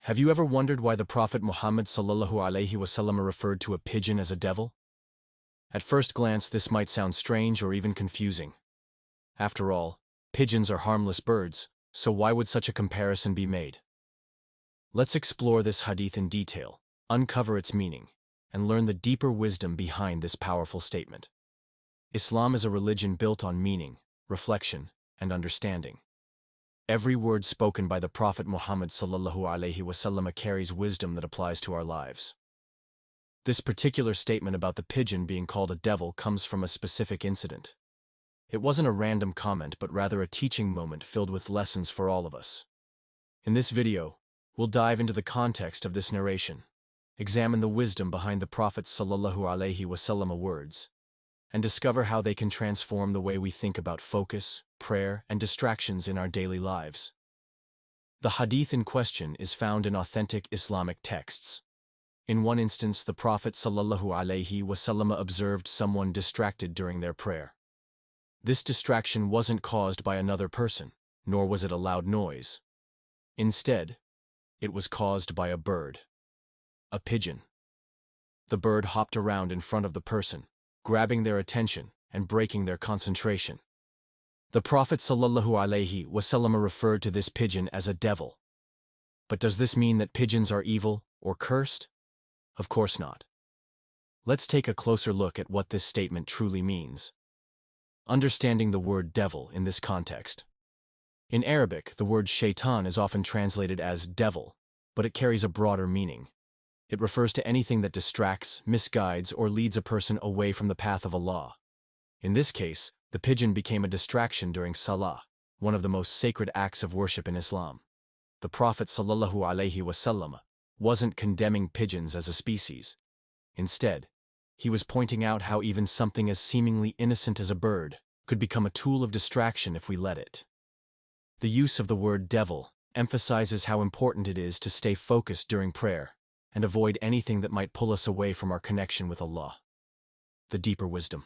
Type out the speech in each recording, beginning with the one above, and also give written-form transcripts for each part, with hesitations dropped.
Have you ever wondered why the Prophet Muhammad ﷺ referred to a pigeon as a devil? At first glance, this might sound strange or even confusing. After all, pigeons are harmless birds, so why would such a comparison be made? Let's explore this hadith in detail, uncover its meaning, and learn the deeper wisdom behind this powerful statement. Islam is a religion built on meaning, reflection, and understanding. Every word spoken by the Prophet Muhammad ﷺ carries wisdom that applies to our lives. This particular statement about the pigeon being called a devil comes from a specific incident. It wasn't a random comment, but rather a teaching moment filled with lessons for all of us. In this video, we'll dive into the context of this narration, examine the wisdom behind the Prophet ﷺ words, and discover how they can transform the way we think about focus, prayer, and distractions in our daily lives. The hadith in question is found in authentic Islamic texts. In one instance, the Prophet ﷺ observed someone distracted during their prayer. This distraction wasn't caused by another person, nor was it a loud noise. Instead, it was caused by a bird. A pigeon. The bird hopped around in front of the person, grabbing their attention and breaking their concentration. The Prophet ﷺ referred to this pigeon as a devil. But does this mean that pigeons are evil or cursed? Of course not. Let's take a closer look at what this statement truly means. Understanding the word devil in this context. In Arabic, the word shaitan is often translated as devil, but it carries a broader meaning. It refers to anything that distracts, misguides, or leads a person away from the path of Allah. In this case, the pigeon became a distraction during salah, one of the most sacred acts of worship in Islam. The Prophet ﷺ wasn't condemning pigeons as a species. Instead, he was pointing out how even something as seemingly innocent as a bird could become a tool of distraction if we let it. The use of the word devil emphasizes how important it is to stay focused during prayer and avoid anything that might pull us away from our connection with Allah. The deeper wisdom.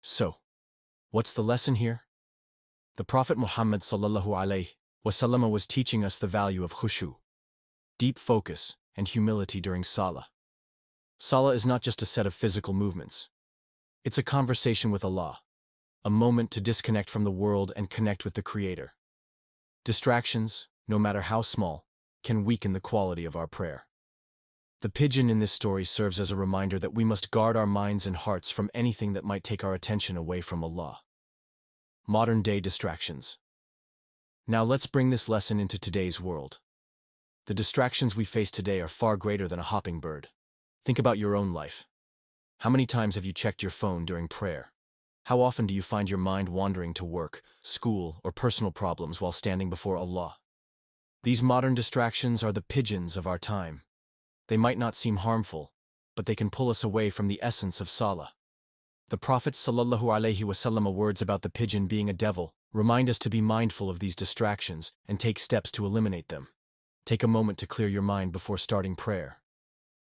So, what's the lesson here? The Prophet Muhammad ﷺ was teaching us the value of khushu, deep focus and humility during salah. Salah is not just a set of physical movements. It's a conversation with Allah, a moment to disconnect from the world and connect with the Creator. Distractions, no matter how small, can weaken the quality of our prayer. The pigeon in this story serves as a reminder that we must guard our minds and hearts from anything that might take our attention away from Allah. Modern-day distractions. Now let's bring this lesson into today's world. The distractions we face today are far greater than a hopping bird. Think about your own life. How many times have you checked your phone during prayer? How often do you find your mind wandering to work, school, or personal problems while standing before Allah? These modern distractions are the pigeons of our time. They might not seem harmful, but they can pull us away from the essence of salah. The Prophet ﷺ words about the pigeon being a devil remind us to be mindful of these distractions and take steps to eliminate them. Take a moment to clear your mind before starting prayer.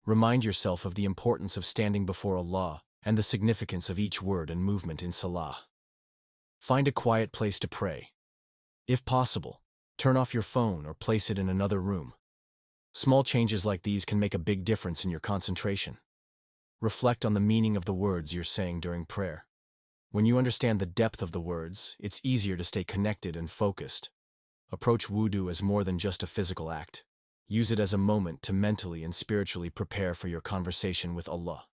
Remind yourself of the importance of standing before Allah and the significance of each word and movement in salah. Find a quiet place to pray. If possible, turn off your phone or place it in another room. Small changes like these can make a big difference in your concentration. Reflect on the meaning of the words you're saying during prayer. When you understand the depth of the words, it's easier to stay connected and focused. Approach wudu as more than just a physical act. Use it as a moment to mentally and spiritually prepare for your conversation with Allah.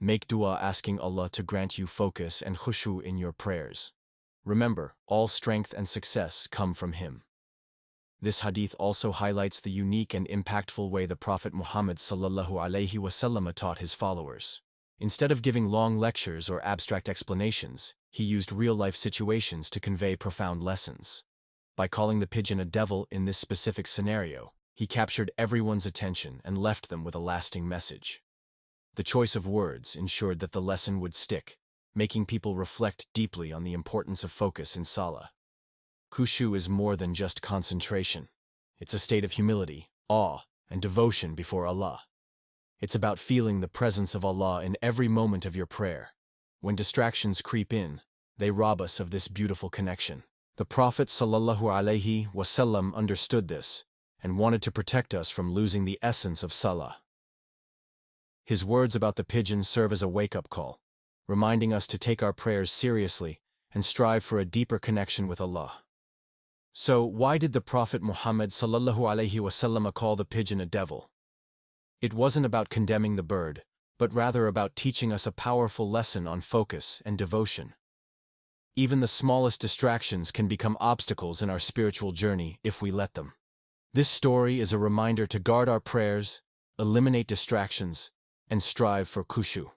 Make dua asking Allah to grant you focus and khushu in your prayers. Remember, all strength and success come from Him. This hadith also highlights the unique and impactful way the Prophet Muhammad ﷺ taught his followers. Instead of giving long lectures or abstract explanations, he used real-life situations to convey profound lessons. By calling the pigeon a devil in this specific scenario, he captured everyone's attention and left them with a lasting message. The choice of words ensured that the lesson would stick, making people reflect deeply on the importance of focus in salah. Khushu is more than just concentration. It's a state of humility, awe, and devotion before Allah. It's about feeling the presence of Allah in every moment of your prayer. When distractions creep in, they rob us of this beautiful connection. The Prophet ﷺ understood this, and wanted to protect us from losing the essence of salah. His words about the pigeon serve as a wake-up call, reminding us to take our prayers seriously and strive for a deeper connection with Allah. So, why did the Prophet Muhammad ﷺ call the pigeon a devil? It wasn't about condemning the bird, but rather about teaching us a powerful lesson on focus and devotion. Even the smallest distractions can become obstacles in our spiritual journey if we let them. This story is a reminder to guard our prayers, eliminate distractions, and strive for khushu.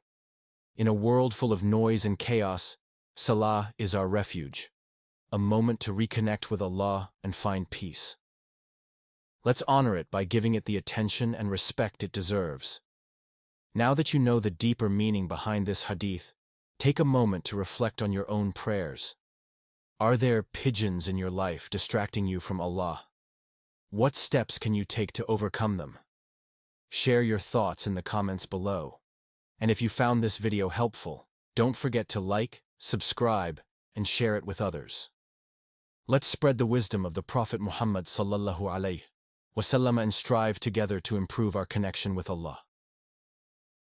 In a world full of noise and chaos, salah is our refuge, a moment to reconnect with Allah and find peace. Let's honor it by giving it the attention and respect it deserves. Now that you know the deeper meaning behind this hadith, take a moment to reflect on your own prayers. Are there pigeons in your life distracting you from Allah? What steps can you take to overcome them? Share your thoughts in the comments below. And if you found this video helpful, don't forget to like, subscribe, and share it with others. Let's spread the wisdom of the Prophet Muhammad ﷺ and strive together to improve our connection with Allah.